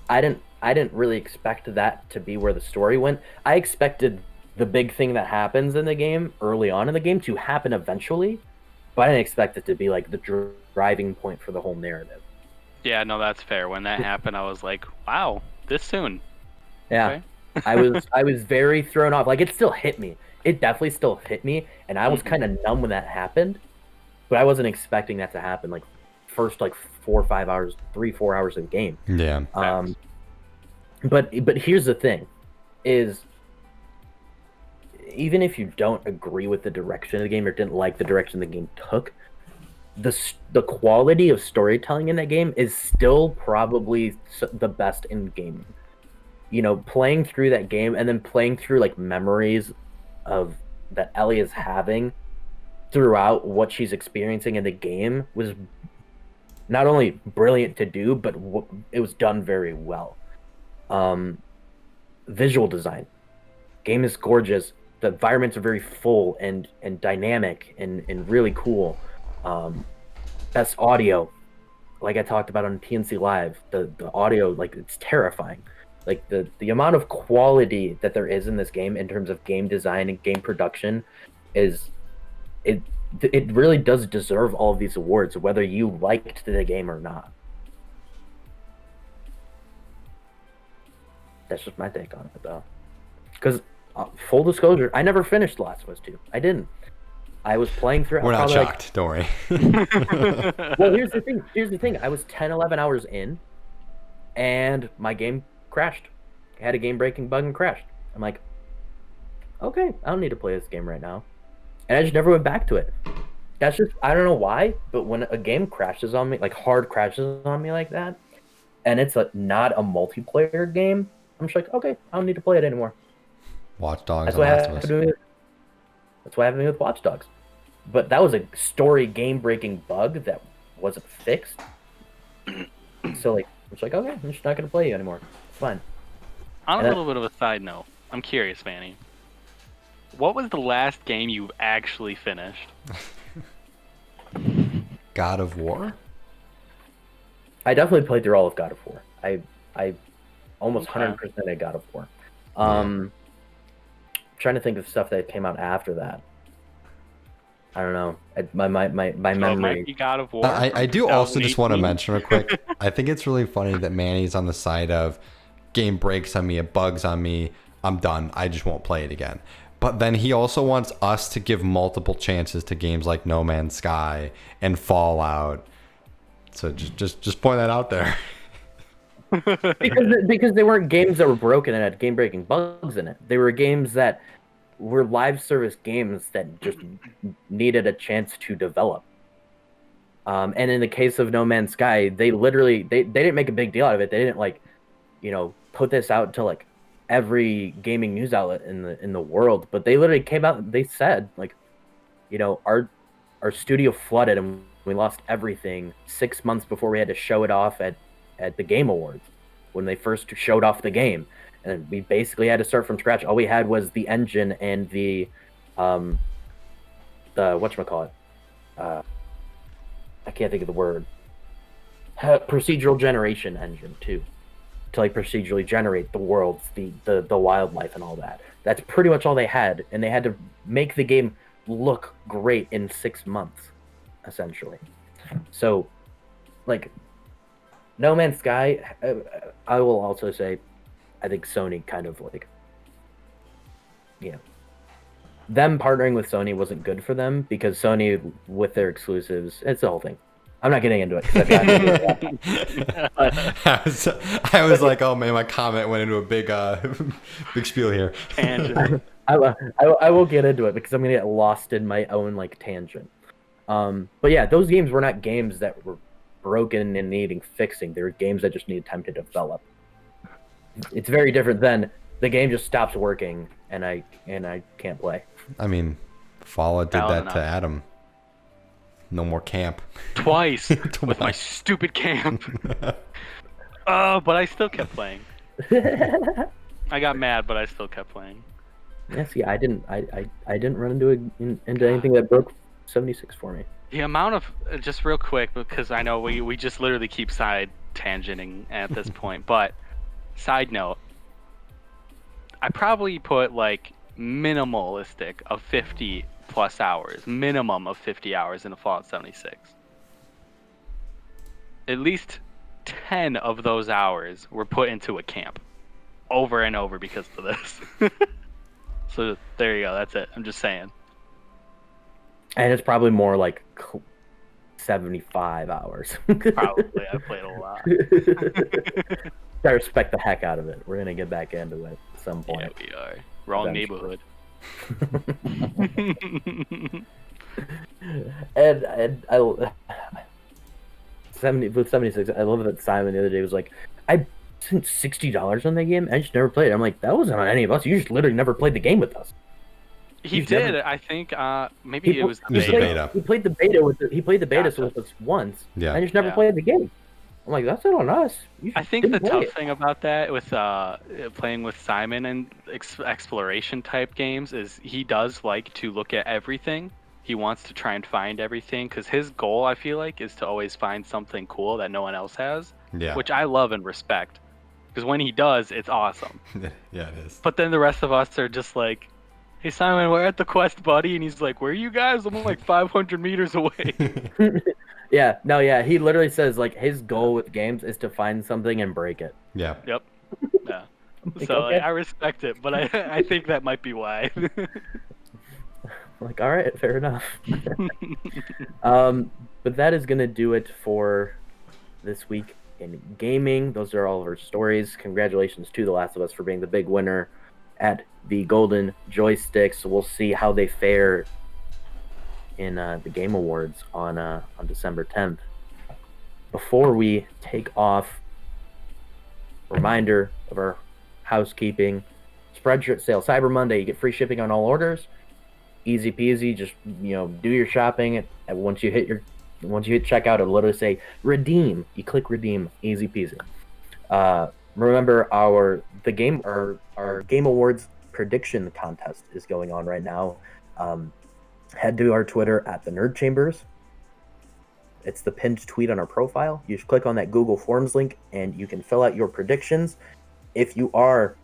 I didn't really expect that to be where the story went. I expected the big thing that happens in the game early on in the game to happen eventually, but I didn't expect it to be like the driving point for the whole narrative. Yeah, no, that's fair. When that happened, I was like, wow, this soon. Yeah. Okay. I was very thrown off. Like, it still hit me. It definitely still hit me, and I was kind of numb when that happened, but I wasn't expecting that to happen. Like, first like 4 or 5 hours, 3-4 hours of game. Yeah. But here's the thing, is even if you don't agree with the direction of the game or didn't like the direction the game took, the quality of storytelling in that game is still probably the best in gaming. You know, playing through that game and then playing through like memories of that Ellie is having throughout what she's experiencing in the game was not only brilliant to do, but it was done very well. Visual design, game is gorgeous. The environments are very full and dynamic and really cool. Best audio, like I talked about on PNC Live, the audio, like, it's terrifying. Like, the amount of quality that there is in this game in terms of game design and game production is it really does deserve all of these awards, whether you liked the game or not. That's just my take on it, though. Because, full disclosure, I never finished Last of Us 2. I didn't. I was playing through. We're not shocked. Don't worry. Well, here's the thing. I was 10, 11 hours in, and my game crashed. I had a game-breaking bug and crashed. I'm like, okay, I don't need to play this game right now. And I just never went back to it. That's just, I don't know why, but when a game crashes on me, like hard crashes on me like that, and it's not a multiplayer game, I'm just like, okay, I don't need to play it anymore. Watch Dogs That's and what Last of happened Us. to me. That's what happened to me with Watch Dogs. But that was a story game-breaking bug that wasn't fixed. So, like, it's like, okay, I'm just not going to play you anymore. It's fine. On And a little bit of a side note, I'm curious, Manny. What was the last game you actually finished? God of War? I definitely played through all of God of War. I almost Okay. 100% at God of War. Trying to think of stuff that came out after that. I don't know. My So it might memory. be God of War. I do also just want to 2018. mention real quick. I think it's really funny that Manny's on the side of game breaks on me, it bugs on me, I'm done. I just won't play it again. But then he also wants us to give multiple chances to games like No Man's Sky and Fallout. So just point that out there. because they weren't games that were broken and had game-breaking bugs in it. They were games that were live service games that just needed a chance to develop. And in the case of No Man's Sky, they literally they didn't make a big deal out of it. They didn't put this out to like every gaming news outlet in the world, but they literally came out and they said our studio flooded and we lost everything 6 months before we had to show it off at the Game Awards when they first showed off the game, and we basically had to start from scratch. All we had was the engine and the whatchamacallit, I can't think of the word, procedural generation engine too, to like procedurally generate the worlds, the wildlife and all that. That's pretty much all they had, and they had to make the game look great in 6 months essentially. So like No Man's Sky. I will also say, I think Sony kind of like, them partnering with Sony wasn't good for them because Sony with their exclusives, it's the whole thing. I'm not getting into it because I've got I was like, oh man, my comment went into a big big spiel here. Tangent. I will get into it because I'm gonna get lost in my own like tangent. But yeah, those games were not games that were broken and needing fixing. They were games that just needed time to develop. It's very different than the game just stops working and I can't play. I mean, Fallout did Valid that enough. to Adam. No more camp. Twice with my stupid camp. But I still kept playing. I got mad, but I still kept playing. Yeah, see, I didn't run into anything that broke 76 for me. The amount of just real quick because I know we just literally keep side tangenting at this point. But side note, I probably put like minimalistic of 50 plus hours, minimum of 50 hours into Fallout 76. At least 10 of those hours were put into a camp over and over because of this. So there you go. That's it. I'm just saying. And it's probably more like 75 hours. Probably. I played a lot. I respect the heck out of it. We're gonna get back into it at some Yeah, point. we are. Wrong Eventually. neighborhood. and I 76. I love that Simon the other day was like, I spent $60 on that game. I just never played it. I'm like, that wasn't on any of us. You just literally never played the game with us. He You've did. never- I think maybe it was the It was the beta. beta. He played the beta with Gotcha. with us once. Yeah. I just never Yeah. played the game. I'm like, that's not on us. You I just think the didn't play tough it. thing about that with playing with Simon and exploration type games is he does like to look at everything. He wants to try and find everything because his goal, I feel like, is to always find something cool that no one else has, Yeah. which I love and respect. Because when he does, it's awesome. Yeah, it is. But then the rest of us are just like, hey, Simon, we're at the quest, buddy. And he's like, where are you guys? I'm like 500 meters away. Yeah, no, yeah. He literally says like his goal with games is to find something and break it. Yeah. Yep. Yeah. Like, So okay. I respect it, but I think that might be why. Like, all right, fair enough. But that is gonna do it for this week in gaming. Those are all of our stories. Congratulations to The Last of Us for being the big winner at the Golden Joystick. So we'll see how they fare in the Game Awards on December 10th. Before we take off, reminder of our housekeeping spreadshirt sale. Cyber Monday, you get free shipping on all orders. Easy peasy. Just do your shopping, and once you hit checkout, it'll literally say redeem. You click redeem. Easy peasy. Remember our Game Awards prediction contest is going on right now. Head to our Twitter at the Nerd Chambers. It's the pinned tweet on our profile. You just click on that Google Forms link and you can fill out your predictions. If you are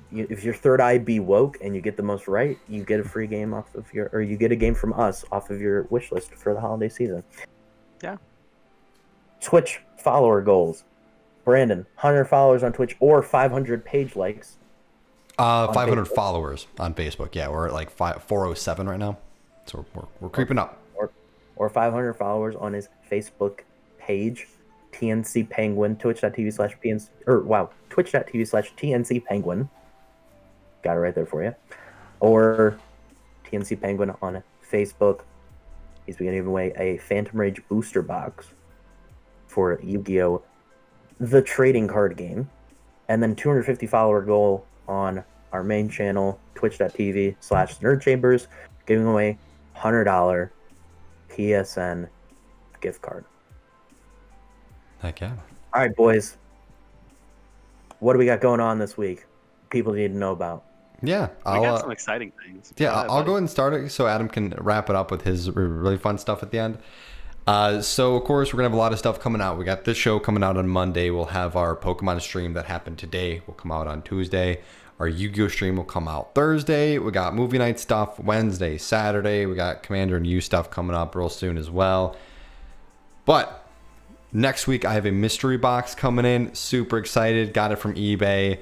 if your third eye be woke and you get the most right, you get a free game you get a game from us off of your wish list for the holiday season. Yeah. Twitch follower goals. Brandon, 100 followers on Twitch or 500 page likes. 500 Facebook. followers on Facebook. Yeah, we're at like 407 right now. So we're creeping up. Or 500 followers on his Facebook page, TNC Penguin, twitch.tv/TNC Penguin. Got it right there for you. Or TNC Penguin on Facebook. He's going to give away a Phantom Rage booster box for Yu-Gi-Oh! The trading card game. And then 250 follower goal on our main channel, twitch.tv/nerdchambers, giving away $100 PSN gift card. Heck yeah. All right, boys. What do we got going on this week? People need to know about. Yeah, We got some exciting things. Yeah, Go ahead, I'll go buddy. ahead and start it so Adam can wrap it up with his really fun stuff at the end. So, of course, we're going to have a lot of stuff coming out. We got this show coming out on Monday. We'll have our Pokemon stream that happened today. Will come out on Tuesday. Our Yu-Gi-Oh! Stream will come out Thursday. We got movie night stuff Wednesday, Saturday. We got Commander and You stuff coming up real soon as well. But next week I have a mystery box coming in. Super excited. Got it from eBay.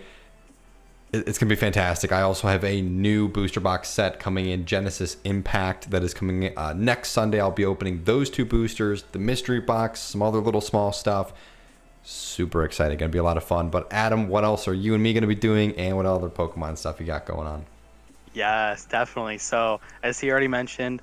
It's going to be fantastic. I also have a new booster box set coming in, Genesis Impact, that is coming in next Sunday. I'll be opening those 2 boosters, the mystery box, some other little small stuff. Super excited. Going to be a lot of fun. But Adam, what else are you and me going to be doing, and what other Pokemon stuff you got going on? Yes, definitely. So, as he already mentioned,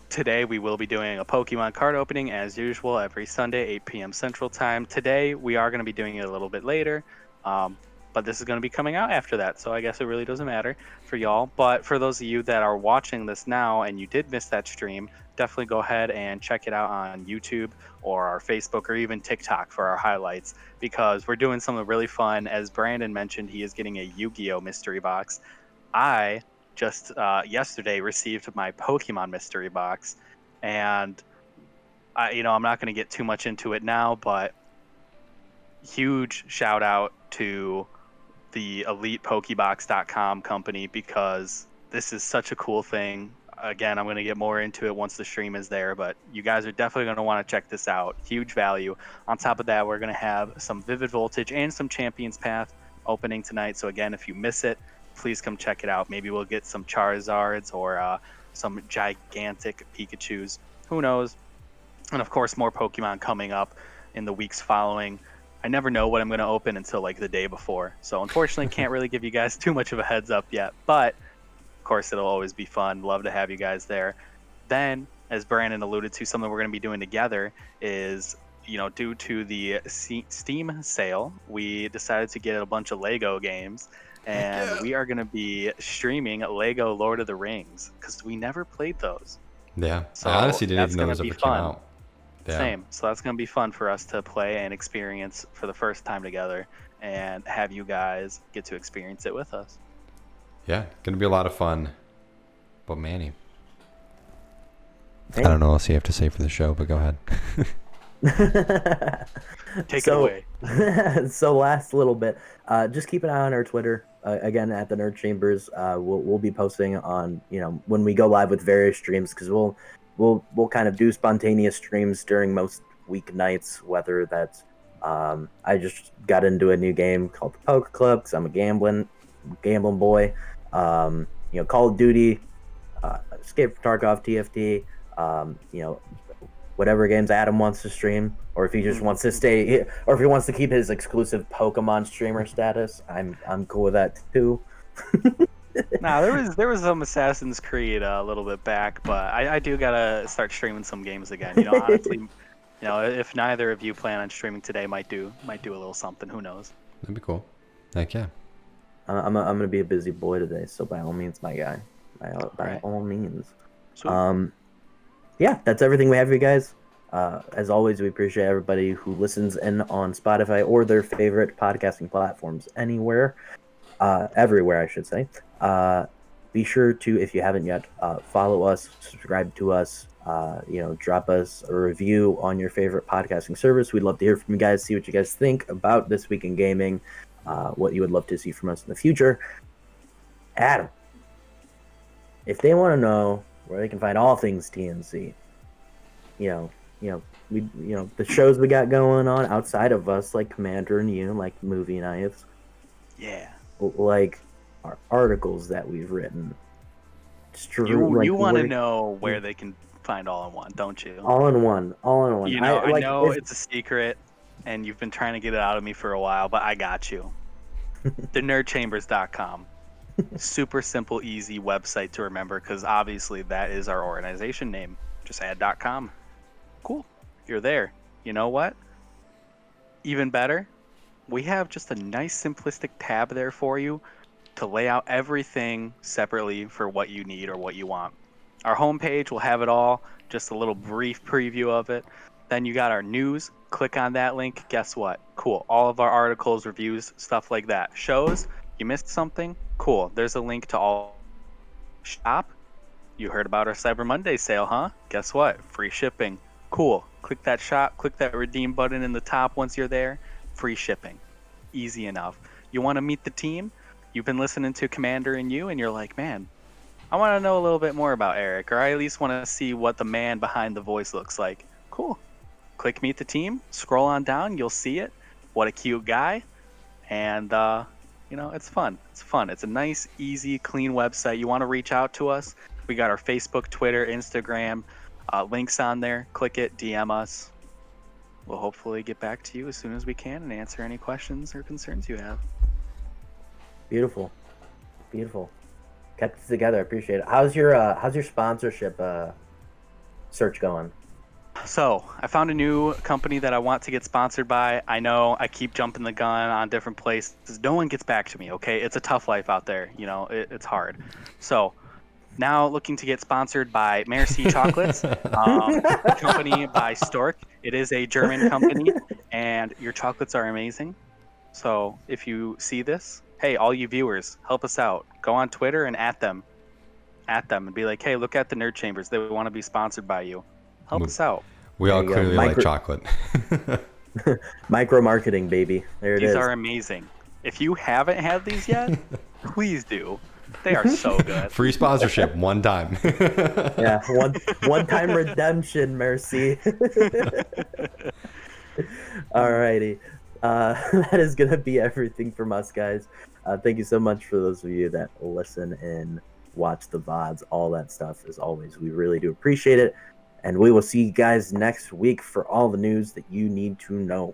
today we will be doing a Pokemon card opening as usual every Sunday, 8 p.m. Central Time. Today we are going to be doing it a little bit later. But this is going to be coming out after that, so I guess it really doesn't matter for y'all. But for those of you that are watching this now and you did miss that stream, definitely go ahead and check it out on YouTube or our Facebook or even TikTok for our highlights, because we're doing something really fun. As Brandon mentioned, he is getting a Yu-Gi-Oh! Mystery box. I just yesterday received my Pokemon mystery box, and I'm not going to get too much into it now, but huge shout out to the ElitePokebox.com company, because this is such a cool thing. Again, I'm going to get more into it once the stream is there, but you guys are definitely going to want to check this out. Huge value. On top of that, we're going to have some Vivid Voltage and some Champions Path opening tonight. So again, if you miss it, please come check it out. Maybe we'll get some Charizards or some gigantic Pikachus. Who knows? And of course, more Pokemon coming up in the weeks following. I never know what I'm going to open until like the day before. So unfortunately, can't really give you guys too much of a heads up yet. But of course, it'll always be fun. Love to have you guys there. Then, as Brandon alluded to, something we're going to be doing together is, due to the Steam sale, we decided to get a bunch of Lego games. And we are going to be streaming Lego Lord of the Rings, because we never played those. Yeah, so I honestly didn't even know those ever came out. Yeah. Same. So that's going to be fun for us to play and experience for the first time together, and have you guys get to experience it with us. Yeah, going to be a lot of fun. But Manny, Hey. I don't know what else you have to say for the show, but go ahead. Take it away. So last little bit, just keep an eye on our Twitter. Again, at the Nerd Chambers, we'll be posting on, when we go live with various streams, because we'll kind of do spontaneous streams during most weeknights, whether that's I just got into a new game called the Poker Club because I'm a gambling boy. Call of Duty, Escape from Tarkov, TFT, whatever games Adam wants to stream, or if he just wants to stay, or if he wants to keep his exclusive Pokemon streamer status, I'm cool with that too. Nah, there was some Assassin's Creed a little bit back, but I do gotta start streaming some games again. Honestly, if neither of you plan on streaming today, might do a little something. Who knows? That'd be cool. Heck yeah. I'm gonna be a busy boy today, so by all means, my guy, by all means. Sweet. Yeah, that's everything we have for you guys. As always, we appreciate everybody who listens in on Spotify or their favorite podcasting platforms everywhere, I should say. Be sure to, if you haven't yet, follow us, subscribe to us, drop us a review on your favorite podcasting service. We'd love to hear from you guys, see what you guys think about This Week in Gaming, what you would love to see from us in the future. Adam, if they want to know where they can find all things TNC, the shows we got going on outside of us, like Commander and You, like Movie Nights, like our articles that we've written. You want to know where they can find All in One, don't you? All in One. I know it's a secret, and you've been trying to get it out of me for a while, but I got you. thenerdchambers.com. Super simple, easy website to remember, because obviously that is our organization name. Just add .com. Cool. You're there. You know what? Even better, we have just a nice simplistic tab there for you to lay out everything separately for what you need or what you want. Our homepage will have it all, just a little brief preview of it. Then you got our news. Click on that link. Guess what? Cool. All of our articles, reviews, stuff like that. Shows. You missed something? Cool. There's a link to all. Shop. You heard about our Cyber Monday sale, huh? Guess what? Free shipping. Cool. Click that shop. Click that redeem button in the top once you're there. Free shipping. Easy enough. You want to meet the team? You've been listening to Commander and You, and you're like, man, I want to know a little bit more about Eric, or I at least want to see what the man behind the voice looks like. Cool. click Meet the Team, scroll on down, you'll see it. What a cute guy. And, it's fun. It's fun. It's a nice, easy, clean website. You want to reach out to us? We got our Facebook, Twitter, Instagram, links on there. Click it, DM us. We'll hopefully get back to you as soon as we can and answer any questions or concerns you have. Beautiful. Kept it together. I appreciate it. How's your sponsorship search going? So I found a new company that I want to get sponsored by. I know I keep jumping the gun on different places. No one gets back to me. Okay, it's a tough life out there. It's hard. So now looking to get sponsored by Merci Chocolates, company by Stork. It is a German company, and your chocolates are amazing. So if you see this, hey, all you viewers, help us out. Go on Twitter and at them and be like, hey, look at the Nerd Chambers. They want to be sponsored by you. Help us out. We all There you go. clearly like chocolate. Micro marketing, baby. There it is. These are amazing. If you haven't had these yet, please do. They are so good. Free sponsorship one time. Yeah, one time redemption, Merci. Alrighty. That is gonna be everything from us, guys. Thank you so much for those of you that listen and watch the VODs, all that stuff. As always, we really do appreciate it. And we will see you guys next week for all the news that you need to know.